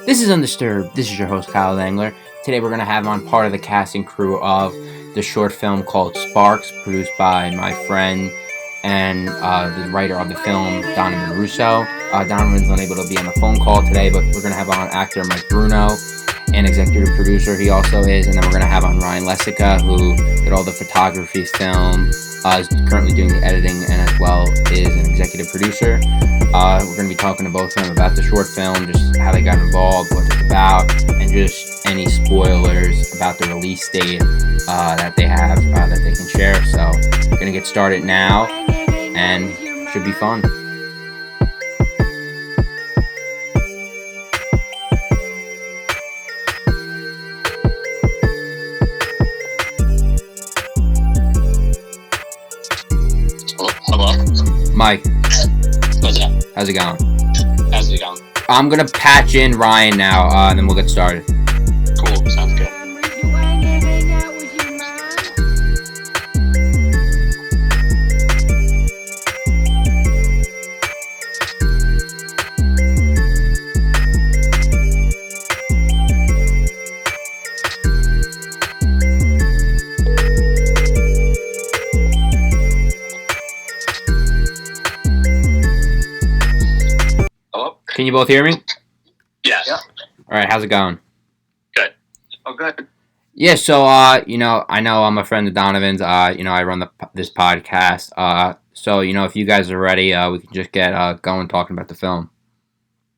This is Undisturbed. This is your host, Kyle Dangler. Today we're going to have on part of the casting crew of the short film called Sparks, produced by my friend and the writer of the film, Donovan Russo. Donovan's unable to be on the phone call today, but we're going to have on actor Mike Bruno and executive producer he also is. And then we're going to have on Ryan Lessica, who did all the photography film, is currently doing the editing, and as well is an executive producer. We're going to be talking to both of them about the short film, just how they got involved, what it's about, and just any spoilers about the release date that they have that they can share. So, we're going to get started now, and should be fun. Hello? Mike, What's up? how's it going? How's it going? I'm going to patch in Ryan now, and then we'll get started. Cool, sounds good. Hello? Can you both hear me? Yes. All right, how's it going? Good. Oh, good. Yeah, so I know I'm a friend of Donovan's. I run this podcast. So if you guys are ready, we can just get going talking about the film.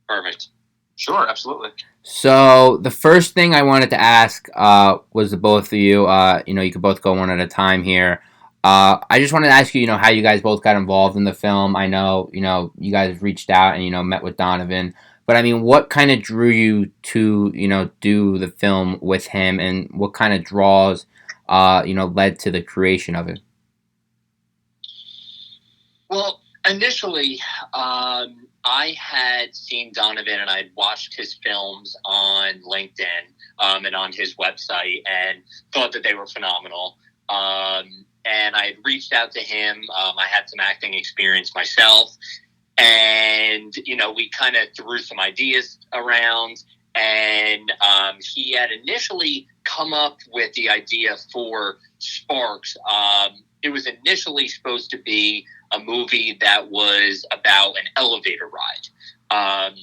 Perfect. Sure, absolutely. So the first thing I wanted to ask was the both of you. You could both go one at a time here. I just wanted to ask you, how you guys both got involved in the film. I know, you guys reached out and met with Donovan. But I mean, what kind of drew you to, do the film with him, and what kind of draws, led to the creation of it? Well, initially, I had seen Donovan and I'd watched his films on LinkedIn and on his website and thought that they were phenomenal. And I had reached out to him. I had some acting experience myself. And, we kind of threw some ideas around. And he had initially come up with the idea for Sparks. It was initially supposed to be a movie that was about an elevator ride.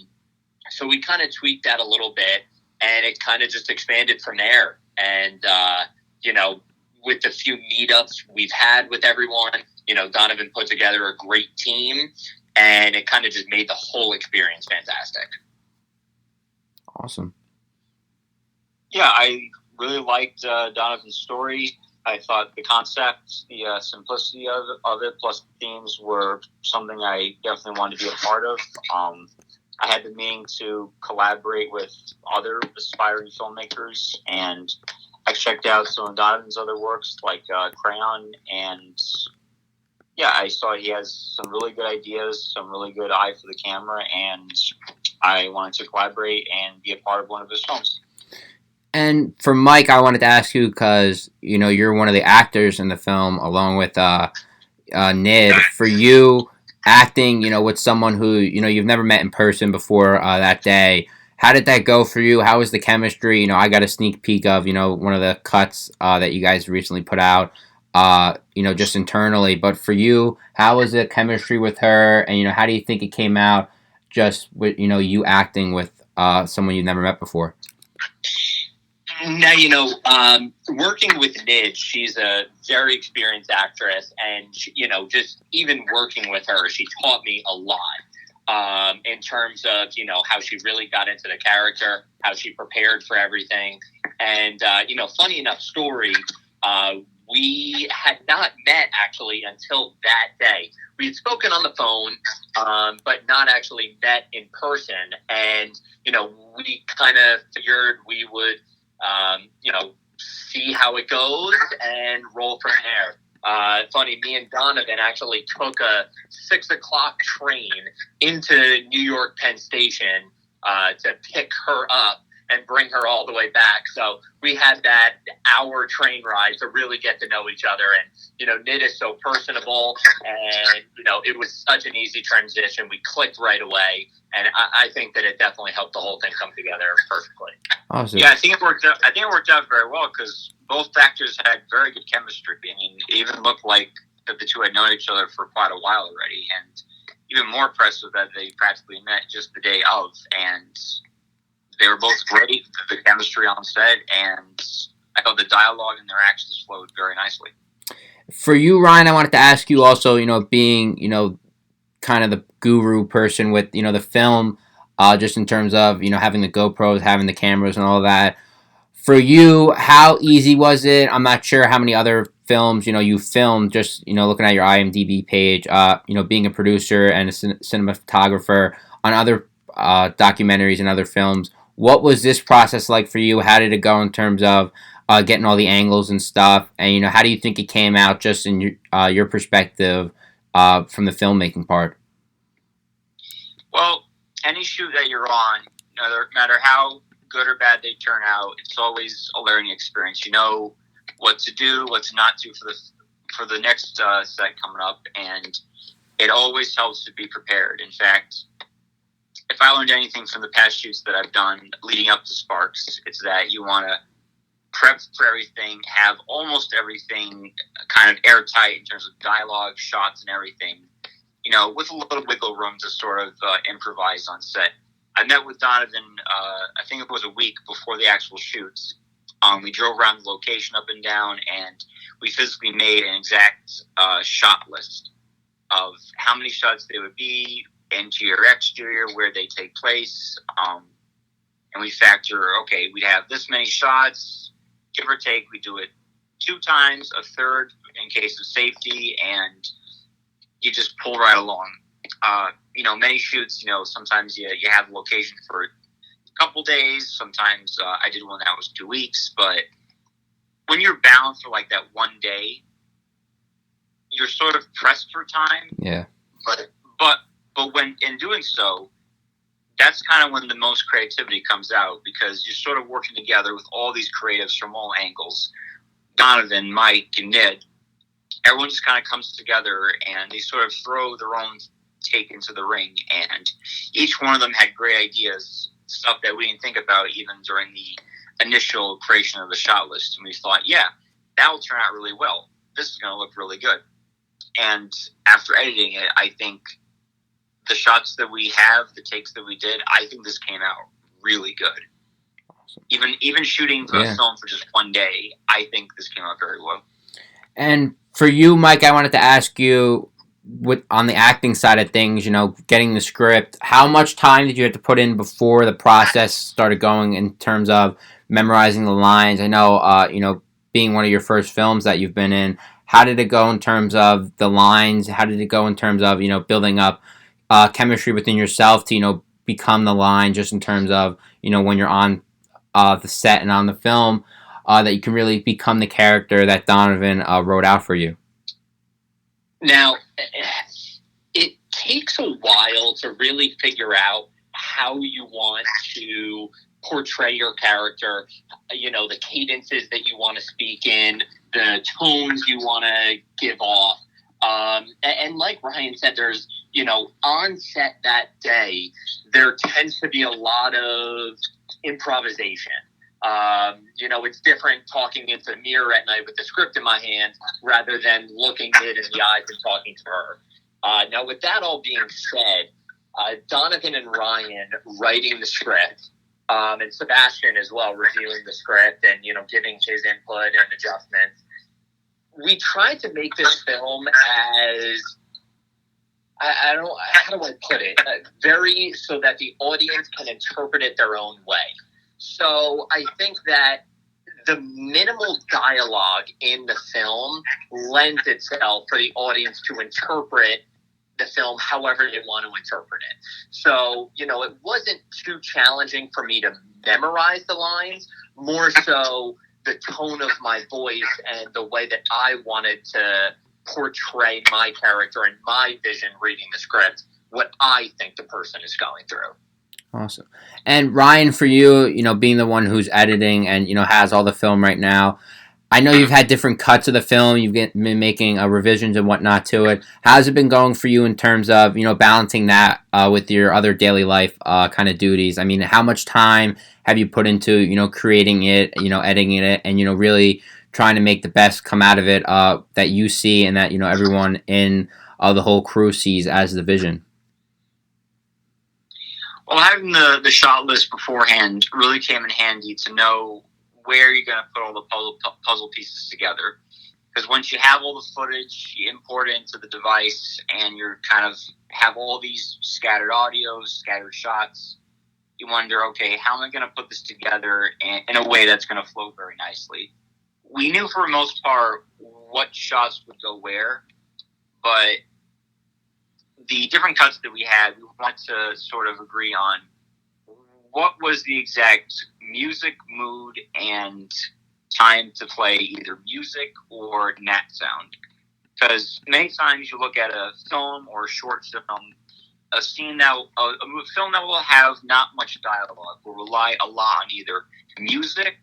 So we kind of tweaked that a little bit, and it kind of just expanded from there. And, with the few meetups we've had with everyone, Donovan put together a great team, and it kind of just made the whole experience fantastic. Awesome. Yeah, I really liked Donovan's story. I thought the concept, the simplicity of it, plus the themes were something I definitely wanted to be a part of. I had the meaning to collaborate with other aspiring filmmakers, and I checked out some of Donovan's other works like Crayon, and I saw he has some really good ideas, some really good eye for the camera, and I wanted to collaborate and be a part of one of his films. And for Mike, I wanted to ask you because, you're one of the actors in the film along with Nid. For you, acting, with someone who, you've never met in person before that day, how did that go for you? How was the chemistry? I got a sneak peek of, one of the cuts that you guys recently put out, just internally. But for you, how was the chemistry with her? And, how do you think it came out just with, you acting with someone you've never met before? Now, working with Nid, she's a very experienced actress, and, just even working with her, she taught me a lot in terms of, how she really got into the character, how she prepared for everything. And, funny enough story, we had not met actually until that day. We had spoken on the phone, but not actually met in person. And, we kind of figured we would, see how it goes and roll from there. Funny, me and Donovan actually took a 6:00 train into New York Penn Station to pick her up and bring her all the way back. So we had that hour train ride to really get to know each other. And, Nid is so personable, and, it was such an easy transition. We clicked right away, and I think that it definitely helped the whole thing come together perfectly. Awesome. Yeah, I think it worked out very well because both actors had very good chemistry. I mean, it even looked like that the two had known each other for quite a while already, and even more impressive that they practically met just the day of, and they were both great. The chemistry on set, and I thought the dialogue and their actions flowed very nicely. For you, Ryan, I wanted to ask you also, being, kind of the guru person with, the film, just in terms of, having the GoPros, having the cameras and all that. For you, how easy was it? I'm not sure how many other films, you filmed, just, looking at your IMDb page, being a producer and a cinematographer on other documentaries and other films. What was this process like for you? How did it go in terms of getting all the angles and stuff? And, how do you think it came out just in your perspective from the filmmaking part? Well, any shoot that you're on, no matter how good or bad they turn out, it's always a learning experience. You know what to do, what to not do for the next set coming up, and it always helps to be prepared. In fact, if I learned anything from the past shoots that I've done leading up to Sparks, it's that you want to prep for everything, have almost everything kind of airtight in terms of dialogue, shots, and everything, with a little wiggle room to sort of improvise on set. I met with Donovan, I think it was a week before the actual shoots. We drove around the location up and down, and we physically made an exact shot list of how many shots they would be, interior, exterior, where they take place. And we factor, okay, we'd have this many shots, give or take. We do it 2 times, a third in case of safety, and you just pull right along. Many shoots, sometimes you have a location for a couple days. Sometimes I did one that was 2 weeks. But when you're bound for like that one day, you're sort of pressed for time. Yeah. But when in doing so, that's kind of when the most creativity comes out, because you're sort of working together with all these creatives from all angles. Donovan, Mike, and Nid, everyone just kind of comes together and they sort of throw their own take into the ring. And each one of them had great ideas, stuff that we didn't think about even during the initial creation of the shot list. And we thought, yeah, that will turn out really well. This is going to look really good. And after editing it, I think the shots that we have, the takes that we did, I think this came out really good. Awesome. Even shooting a film for just one day, I think this came out very well. And for you, Mike, I wanted to ask you, on the acting side of things, getting the script, how much time did you have to put in before the process started going in terms of memorizing the lines? I know, being one of your first films that you've been in, how did it go in terms of the lines? How did it go in terms of, building up chemistry within yourself to, become the line, just in terms of, when you're on the set and on the film, that you can really become the character that Donovan wrote out for you? Now, it takes a while to really figure out how you want to portray your character, the cadences that you want to speak in, the tones you want to give off. And like Ryan said, there's, on set that day, there tends to be a lot of improvisation. It's different talking into the mirror at night with the script in my hand rather than looking it in the eyes and talking to her. Now, with that all being said, Donovan and Ryan writing the script, and Sebastian as well reviewing the script and, giving his input and adjustments. We tried to make this film as, how do I put it? Very so that the audience can interpret it their own way. So I think that the minimal dialogue in the film lends itself for the audience to interpret the film however they want to interpret it. So, it wasn't too challenging for me to memorize the lines, more so the tone of my voice and the way that I wanted to portray my character and my vision reading the script, what I think the person is going through. Awesome. And Ryan, for you, being the one who's editing and has all the film right now, I know you've had different cuts of the film. Been making revisions and whatnot to it. How's it been going for you in terms of balancing that with your other daily life kind of duties? I mean, how much time have you put into creating it, editing it, and really trying to make the best come out of it that you see and that everyone in the whole crew sees as the vision? Well, having the shot list beforehand really came in handy to know where you're going to put all the puzzle pieces together. Because once you have all the footage, you import it into the device, and you're kind of have all these scattered audios, scattered shots. You wonder, okay, how am I going to put this together in a way that's going to flow very nicely? We knew for the most part what shots would go where, but the different cuts that we had, we wanted to sort of agree on what was the exact music, mood, and time to play either music or nat sound. Because many times you look at a film or a short film, a film that will have not much dialogue will rely a lot on either music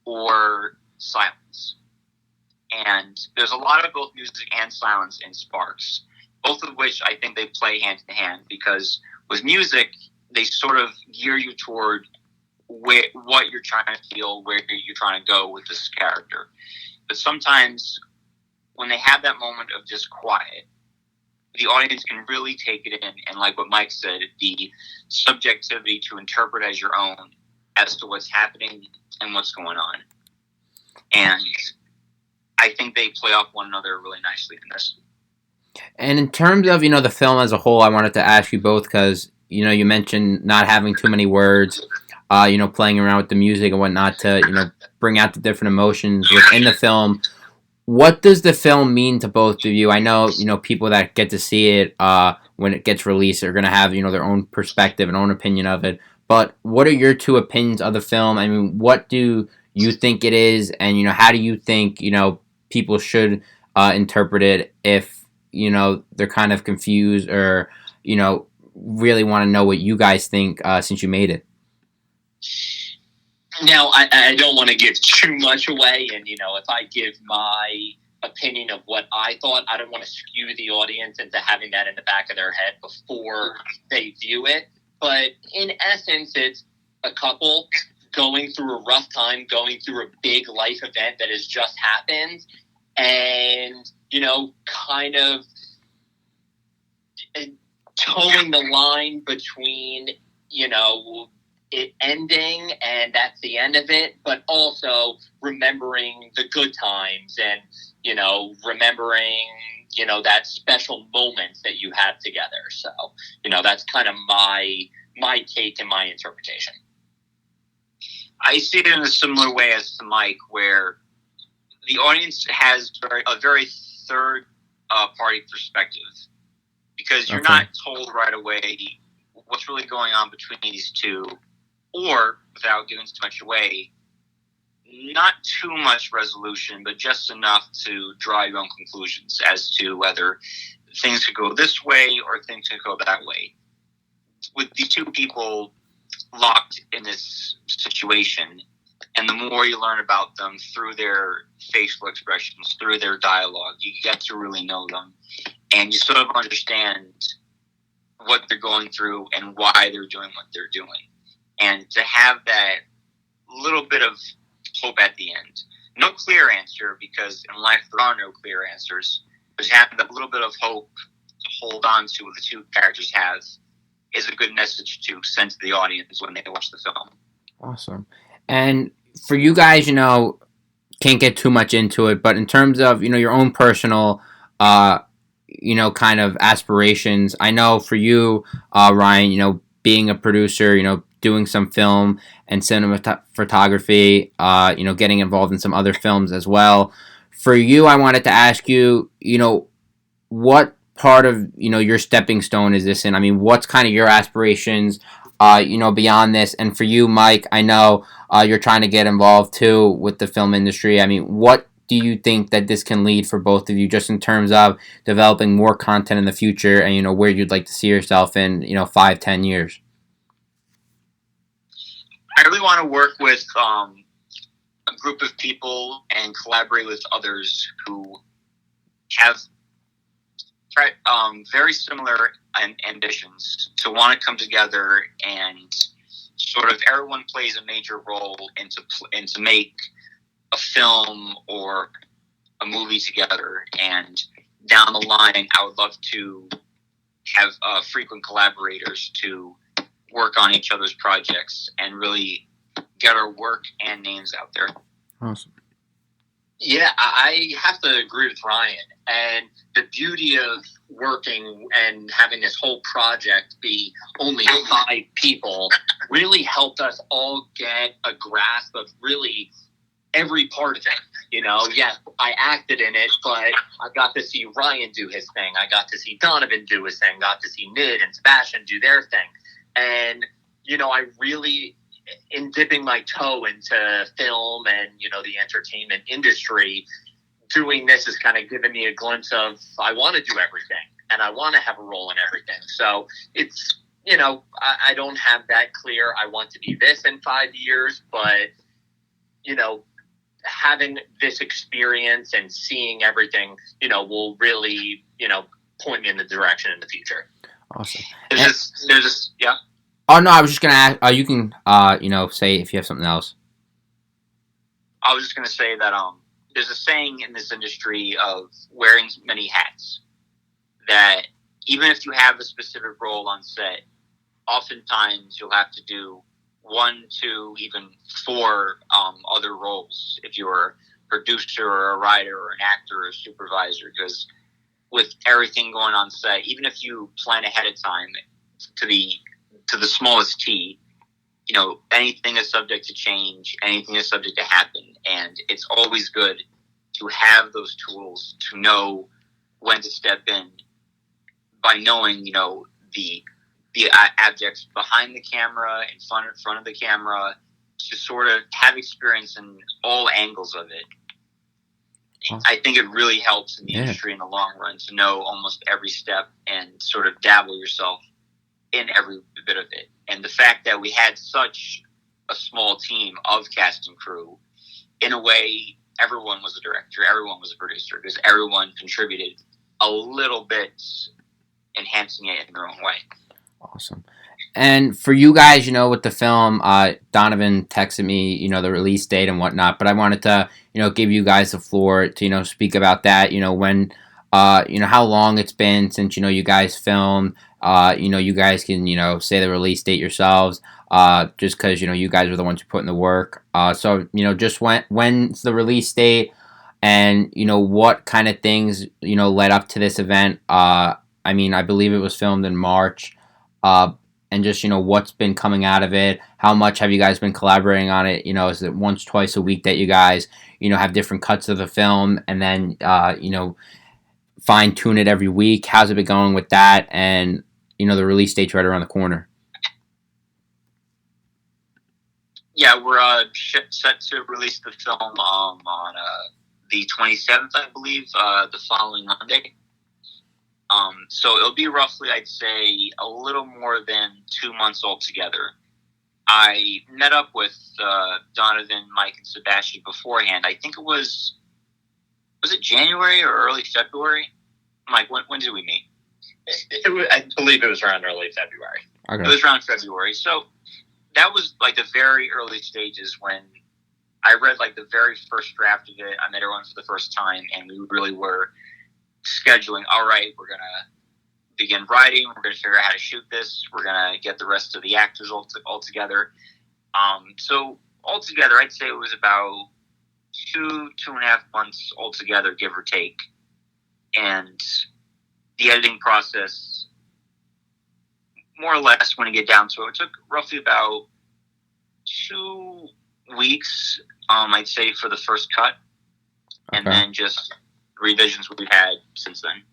or silence. And there's a lot of both music and silence in Sparks, both of which I think they play hand in hand, because with music, they sort of gear you toward what you're trying to feel, where you're trying to go with this character. But sometimes when they have that moment of just quiet, the audience can really take it in, and like what Mike said, the subjectivity to interpret as your own as to what's happening and what's going on. And I think they play off one another really nicely in this. And in terms of the film as a whole, I wanted to ask you both because you mentioned not having too many words, playing around with the music and whatnot to bring out the different emotions within the film. What does the film mean to both of you? I know people that get to see it when it gets released are going to have their own perspective and own opinion of it. But what are your two opinions of the film? I mean, what do you think it is, and how do you think people should interpret it if they're kind of confused or really want to know what you guys think since you made it? Now, I don't want to give too much away, and if I give my opinion of what I thought, I don't want to skew the audience into having that in the back of their head before they view it. But in essence, it's a couple going through a rough time, going through a big life event that has just happened, and kind of towing the line between it ending and that's the end of it, but also remembering the good times and remembering that special moments that you have together. So that's kind of my take and my interpretation. I see it in a similar way as to Mike, where the audience has a very third party perspective, because you're not told right away what's really going on between these two, or, without giving too much away, not too much resolution, but just enough to draw your own conclusions as to whether things could go this way or things could go that way. With these two people locked in this situation, and the more you learn about them through their facial expressions, through their dialogue, you get to really know them, and you sort of understand what they're going through and why they're doing what they're doing. And to have that little bit of hope at the end. No clear answer, because in life there are no clear answers. But having that little bit of hope to hold on to what the two characters have is a good message to send to the audience when they watch the film. Awesome. And for you guys, can't get too much into it, but in terms of, your own personal, kind of aspirations, I know for you, Ryan, being a producer, doing some film and cinematography, getting involved in some other films as well. For you, I wanted to ask you, what part of, your stepping stone is this in? I mean, what's kind of your aspirations, beyond this? And for you, Mike, I know you're trying to get involved too with the film industry. I mean, what do you think that this can lead for both of you, just in terms of developing more content in the future and, where you'd like to see yourself in, 5-10 years? I really want to work with a group of people and collaborate with others who have very similar ambitions to want to come together and sort of everyone plays a major role into make a film or a movie together. And down the line, I would love to have frequent collaborators to work on each other's projects and really get our work and names out there. Awesome. Yeah, I have to agree with Ryan. And the beauty of working and having this whole project be only 5 people really helped us all get a grasp of really every part of it. You know, yes, I acted in it, but I got to see Ryan do his thing. I got to see Donovan do his thing. Got to see Nid and Sebastian do their thing. And, you know, I really, in dipping my toe into film and, you know, the entertainment industry, doing this has kind of given me a glimpse of I want to do everything and I want to have a role in everything. So it's, you know, I don't have that clear. I want to be this in 5 years, but, you know, having this experience and seeing everything, you know, will really, you know, point me in the direction in the future. Awesome. There's this, yeah. Oh no, I was just gonna ask. You can, you know, say if you have something else. I was just gonna say that there's a saying in this industry of wearing many hats. That even if you have a specific role on set, oftentimes you'll have to do 1, 2, even 4 other roles if you're a producer or a writer or an actor or a supervisor. Because with everything going on set, even if you plan ahead of time to the smallest T, you know, anything is subject to change, anything is subject to happen, and it's always good to have those tools to know when to step in by knowing, you know, the objects behind the camera, in front of the camera, to sort of have experience in all angles of it. I think it really helps in the industry in the long run to know almost every step and sort of dabble yourself in every bit of it. And the fact that we had such a small team of cast and crew, in a way, everyone was a director, everyone was a producer, because everyone contributed a little bit, enhancing it in their own way. Awesome. And for you guys, you know, with the film, Donovan texted me, you know, the release date and whatnot, but I wanted to, you know, give you guys the floor to, you know, speak about that, you know, when, you know, how long it's been since, you know, you guys filmed, you know, you guys can, you know, say the release date yourselves, just because, you know, you guys are the ones who put in the work. So, you know, just when's the release date and, you know, what kind of things, you know, led up to this event. I mean, I believe it was filmed in March. And just, you know, what's been coming out of it? How much have you guys been collaborating on it? You know, is it once, twice a week that you guys, you know, have different cuts of the film and then, you know, fine tune it every week? How's it been going with that? And, you know, the release date's right around the corner. Yeah, we're set to release the film on the 27th, I believe, the following Monday. So it'll be roughly, I'd say, a little more than 2 months altogether. I met up with Donovan, Mike, and Sebastian beforehand. I think it was it January or early February? Mike, when did we meet? I believe it was around early February. Okay. It was around February. So that was like the very early stages when I read like the very first draft of it. I met everyone for the first time, and we really were scheduling, all right, we're going to begin writing, we're going to figure out how to shoot this, we're going to get the rest of the actors all together. So altogether, I'd say it was about 2.5 months altogether, give or take. And the editing process, more or less, when you get down to it, took roughly about 2 weeks, I'd say, for the first cut. Okay. And then just revisions we've had since then.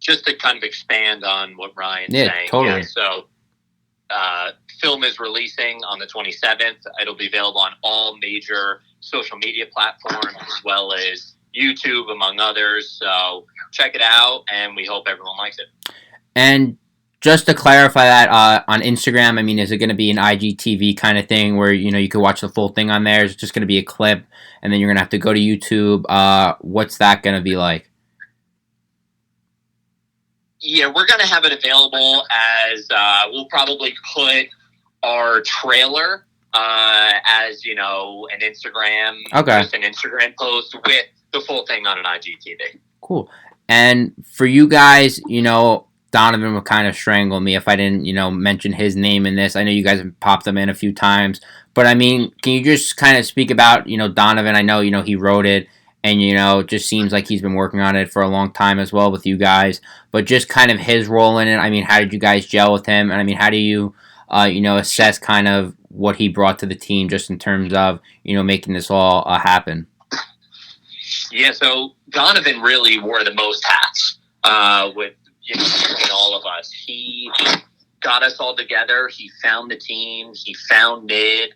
Just to kind of expand on what Ryan's Yeah, saying. totally. Yeah, so film is releasing on the 27th. It'll be available on all major social media platforms as well as YouTube, among others. So check it out, and we hope everyone likes it. And just to clarify that, on Instagram, I mean, is it going to be an IGTV kind of thing where you could watch the full thing on there? Is it just going to be a clip, and then you're going to have to go to YouTube? What's that going to be like? Yeah, we're going to have it available as we'll probably put our trailer as an Instagram, just an Instagram post with the full thing on an IGTV. Cool. And for you guys, Donovan would kind of strangle me if I didn't, mention his name in this. I know you guys have popped him in a few times, but I mean, can you just kind of speak about, Donovan? I know, he wrote it, and it just seems like he's been working on it for a long time as well with you guys. But just kind of his role in it. I mean, how did you guys gel with him? And I mean, how do you, assess kind of what he brought to the team, just in terms of, making this all happen? Yeah, so Donovan really wore the most hats with all of us. He got us all together. He found the team. He found Nid,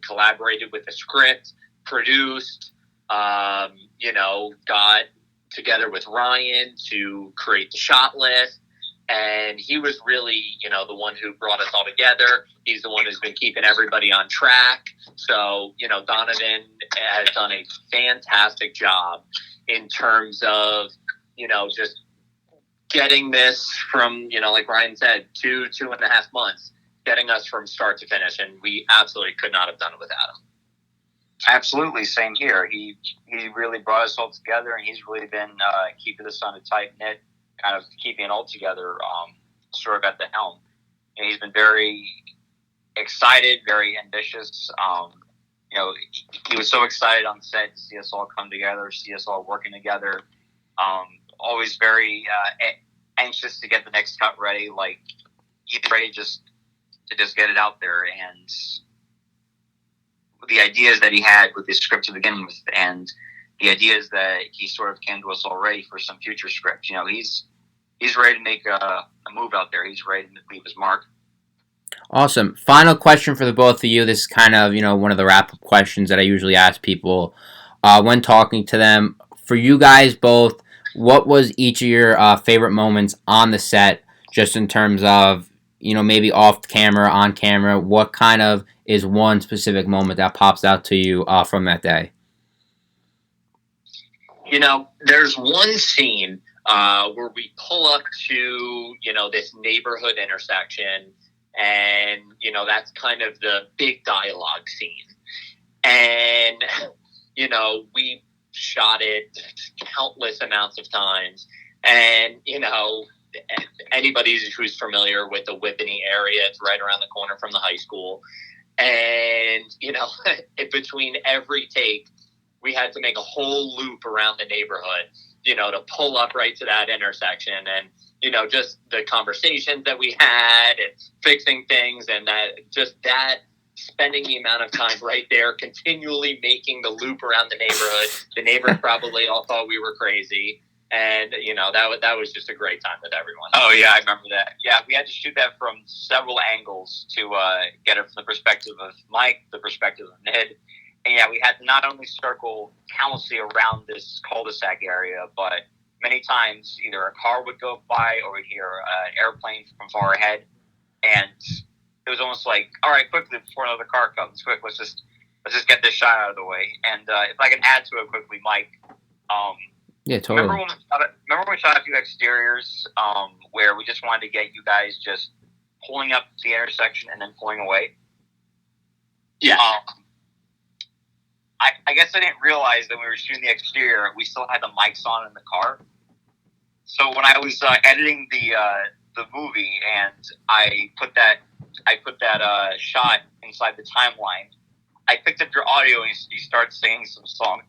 collaborated with the script, produced, got together with Ryan to create the shot list. And he was really, the one who brought us all together. He's the one who's been keeping everybody on track. So, Donovan has done a fantastic job in terms of, just getting this from, like Ryan said, 2.5 months, getting us from start to finish. And we absolutely could not have done it without him. Absolutely, same here. He really brought us all together, and he's really been keeping us on a tight knit, kind of keeping it all together, sort of at the helm. And he's been very excited, very ambitious. He was so excited on set to see us all come together, see us all working together. Always very anxious to get the next cut ready. Like, he's ready to just get it out there. And the ideas that he had with his script to begin with, and the ideas that he sort of came to us already for some future scripts. He's ready to make a move out there. He's ready to leave his mark. Awesome. Final question for the both of you. This is kind of, one of the wrap-up questions that I usually ask people when talking to them. For you guys both, what was each of your favorite moments on the set, just in terms of, maybe off camera, on camera? What kind of is one specific moment that pops out to you from that day? There's one scene where we pull up to, this neighborhood intersection, and, that's kind of the big dialogue scene. And, we shot it countless amounts of times. And, anybody who's familiar with the Whippany area, it's right around the corner from the high school. And, in between every take, we had to make a whole loop around the neighborhood, to pull up right to that intersection. And, just the conversations that we had and fixing things, and that spending the amount of time right there, continually making the loop around the neighborhood. The neighbors probably all thought we were crazy. And, that was just a great time with everyone. Oh, yeah, I remember that. Yeah, we had to shoot that from several angles to get it from the perspective of Mike, the perspective of Ned. And, yeah, we had to not only circle countlessly around this cul-de-sac area, but many times either a car would go by or we'd hear an airplane from far ahead. And it was almost like, all right, quickly, before another car comes, let's just get this shot out of the way. And if I can add to it quickly, Mike, yeah, totally. Remember when we shot a few exteriors where we just wanted to get you guys just pulling up the intersection and then pulling away? Yeah. I guess I didn't realize that when we were shooting the exterior, we still had the mics on in the car. So when I was editing the movie and I put that shot inside the timeline, I picked up your audio and you started singing some song.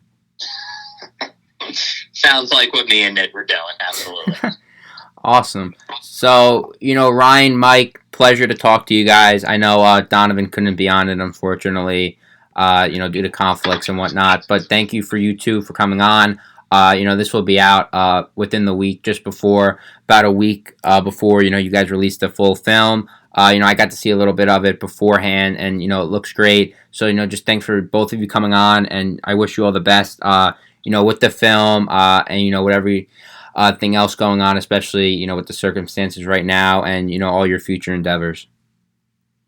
Sounds like what me and Ned were doing, absolutely. Awesome. So, Ryan, Mike, pleasure to talk to you guys. I know Donovan couldn't be on it, unfortunately, due to conflicts and whatnot. But thank you for you two for coming on. This will be out within the week, about a week before, you guys release the full film. I got to see a little bit of it beforehand, and, it looks great. So, just thanks for both of you coming on, and I wish you all the best, with the film, and, whatever thing else going on, especially with the circumstances right now, and all your future endeavors.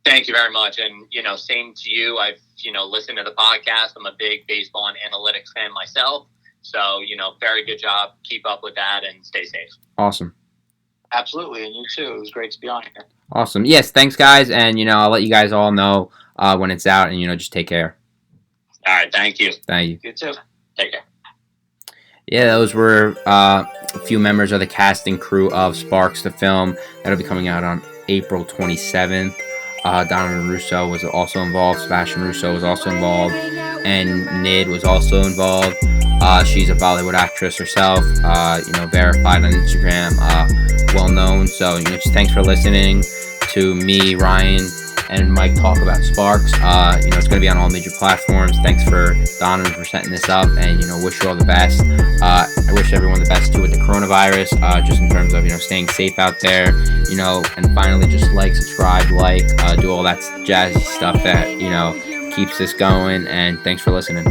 Thank you very much, and same to you. I've listened to the podcast. I'm a big baseball and analytics fan myself, so very good job. Keep up with that and stay safe. Awesome. Absolutely, and you too. It was great to be on here. Awesome. Yes, thanks, guys, and I'll let you guys all know when it's out, and just take care. All right, thank you. Thank you. You too. Take care. Yeah, those were a few members of the cast and crew of Sparks, the film that'll be coming out on April 27th. Donovan Russo was also involved. Sebastian Russo was also involved, and Nid was also involved. She's a Bollywood actress herself. Verified on Instagram, well known. So just thanks for listening to me, Ryan, and Mike talk about Sparks. It's going to be on all major platforms. Thanks for Donovan for setting this up, and wish you all the best. I wish everyone the best too with the coronavirus, just in terms of staying safe out there. And finally, just subscribe, do all that jazzy stuff that keeps this going. And thanks for listening.